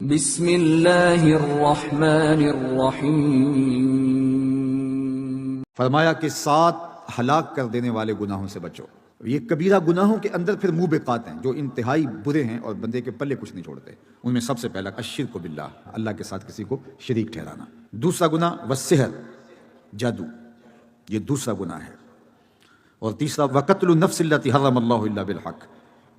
بسم اللہ الرحمن الرحیم۔ فرمایا کہ 7 ہلاک کر دینے والے گناہوں سے بچو۔ یہ کبیرہ گناہوں کے اندر پھر موبقات ہیں جو انتہائی برے ہیں اور بندے کے پلے کچھ نہیں چھوڑتے۔ ان میں سب سے پہلا الشرک باللہ، اللہ کے ساتھ کسی کو شریک ٹھہرانا۔ دوسرا گناہ والسحر، جادو، یہ دوسرا گناہ ہے۔ اور تیسرا وقتل النفس التي حرم اللہ الا بالحق،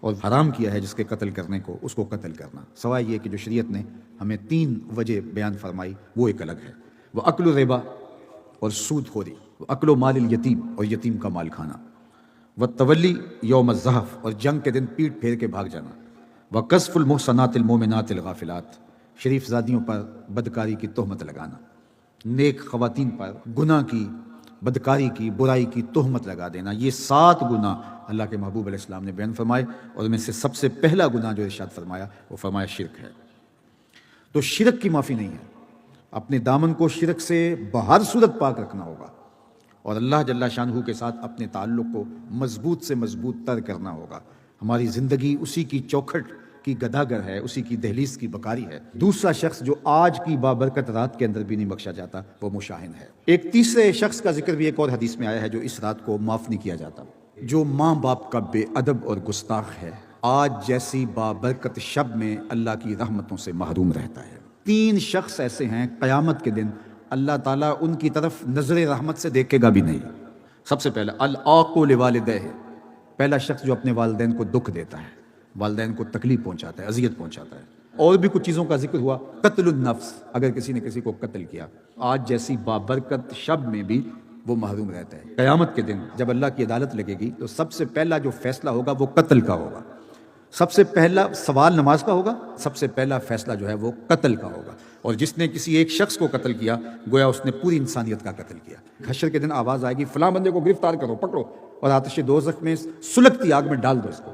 اور حرام کیا ہے جس کے قتل کرنے کو اس کو قتل کرنا، سوائے یہ کہ جو شریعت نے ہمیں 3 وجہ بیان فرمائی وہ ایک الگ ہے۔ وہ اکل الربا، اور سود خوری، وہ اکل مال الیتیم، اور یتیم کا مال کھانا، وہ تولی یوم الزحف، اور جنگ کے دن پیٹ پھیر کے بھاگ جانا، وہ قذف المحصنات المؤمنات الغافلات، شریف زادیوں پر بدکاری کی تہمت لگانا، نیک خواتین پر گناہ کی، بدکاری کی، برائی کی تہمت لگا دینا۔ یہ 7 گناہ اللہ کے محبوب علیہ السلام نے بیان فرمائے، اور ان میں سے سب سے پہلا گناہ جو ارشاد فرمایا وہ فرمایا شرک ہے۔ تو شرک کی معافی نہیں ہے، اپنے دامن کو شرک سے بہر صورت پاک رکھنا ہوگا، اور اللہ جل شانہ کے ساتھ اپنے تعلق کو مضبوط سے مضبوط تر کرنا ہوگا۔ ہماری زندگی اسی کی چوکھٹ کی گداگر ہے، اسی کی دہلیز کی بکاری ہے۔ دوسرا شخص جو آج کی بابرکت رات کے اندر بھی نہیں بخشا جاتا وہ مشاہن ہے۔ ایک تیسرے شخص کا ذکر بھی ایک اور حدیث میں آیا ہے جو اس رات کو معاف نہیں کیا جاتا، جو ماں باپ کا بے ادب اور گستاخ ہے، آج جیسی بابرکت شب میں اللہ کی رحمتوں سے محروم رہتا ہے۔ 3 شخص ایسے ہیں قیامت کے دن اللہ تعالیٰ ان کی طرف نظر رحمت سے دیکھے گا بھی نہیں۔ سب سے پہلا العاق لوالدیہ، پہلا شخص جو اپنے والدین کو دکھ دیتا ہے، والدین کو تکلیف پہنچاتا ہے، اذیت پہنچاتا ہے۔ اور بھی کچھ چیزوں کا ذکر ہوا، قتل النفس، اگر کسی نے کسی کو قتل کیا، آج جیسی بابرکت شب میں بھی وہ محروم رہتا ہے۔ قیامت کے دن جب اللہ کی عدالت لگے گی تو سب سے پہلا جو فیصلہ ہوگا وہ قتل کا ہوگا، سب سے پہلا سوال نماز کا ہوگا، سب سے پہلا فیصلہ جو ہے وہ قتل کا ہوگا۔ اور جس نے کسی ایک شخص کو قتل کیا گویا اس نے پوری انسانیت کا قتل کیا۔ حشر کے دن آواز آئے گی فلاں بندے کو گرفتار کرو، پکڑو، اور آتش دوزخ میں سلگتی آگ میں ڈال دو اس کو۔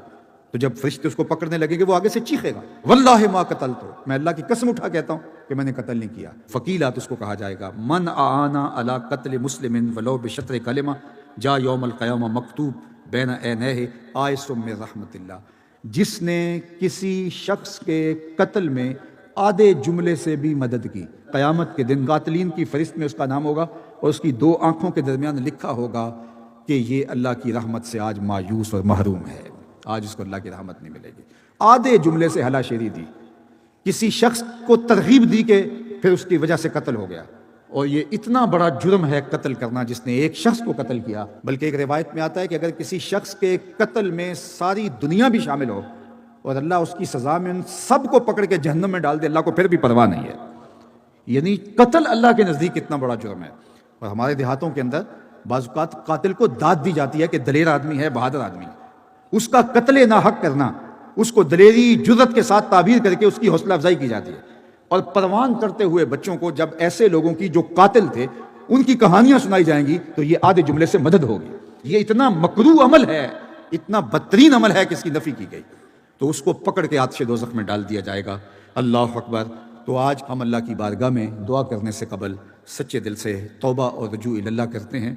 تو جب فرشتے اس کو پکڑنے لگے گے وہ آگے سے چیخے گا واللہ ما قتلتو، میں اللہ کی قسم اٹھا کہتا ہوں کہ میں نے قتل نہیں کیا۔ فقیلات، اس کو کہا جائے گا من اعانا علی قتل مسلم ولو بشطر کلمہ جا یوم القیامہ مکتوب بین عینیہ آئس من رحمت اللہ، جس نے کسی شخص کے قتل میں آدھے جملے سے بھی مدد کی، قیامت کے دن قاتلین کی فہرست میں اس کا نام ہوگا، اور اس کی 2 آنکھوں کے درمیان لکھا ہوگا کہ یہ اللہ کی رحمت سے آج مایوس اور محروم ہے، آج اس کو اللہ کی رحمت نہیں ملے گی۔ آدھے جملے سے ہلا شیری دی، کسی شخص کو ترغیب دی کہ پھر اس کی وجہ سے قتل ہو گیا۔ اور یہ اتنا بڑا جرم ہے قتل کرنا جس نے ایک شخص کو قتل کیا، بلکہ ایک روایت میں آتا ہے کہ اگر کسی شخص کے قتل میں ساری دنیا بھی شامل ہو اور اللہ اس کی سزا میں ان سب کو پکڑ کے جہنم میں ڈال دے، اللہ کو پھر بھی پرواہ نہیں ہے۔ یعنی قتل اللہ کے نزدیک اتنا بڑا جرم ہے۔ اور ہمارے دیہاتوں کے اندر بعض اوقات قاتل کو داد دی جاتی ہے کہ دلیر آدمی ہے، بہادر آدمی ہے، اس کا قتل ناحق کرنا، اس کو دلیری جرأت کے ساتھ تعبیر کر کے اس کی حوصلہ افزائی کی جاتی ہے۔ اور پروان کرتے ہوئے بچوں کو جب ایسے لوگوں کی جو قاتل تھے ان کی کہانیاں سنائی جائیں گی تو یہ آدھے جملے سے مدد ہوگی۔ یہ اتنا مکروہ عمل ہے، اتنا بدترین عمل ہے کہ اس کی نفی کی گئی، تو اس کو پکڑ کے آتش دوزخ میں ڈال دیا جائے گا۔ اللہ اکبر۔ تو آج ہم اللہ کی بارگاہ میں دعا کرنے سے قبل سچے دل سے توبہ اور رجوع الی اللہ کرتے ہیں۔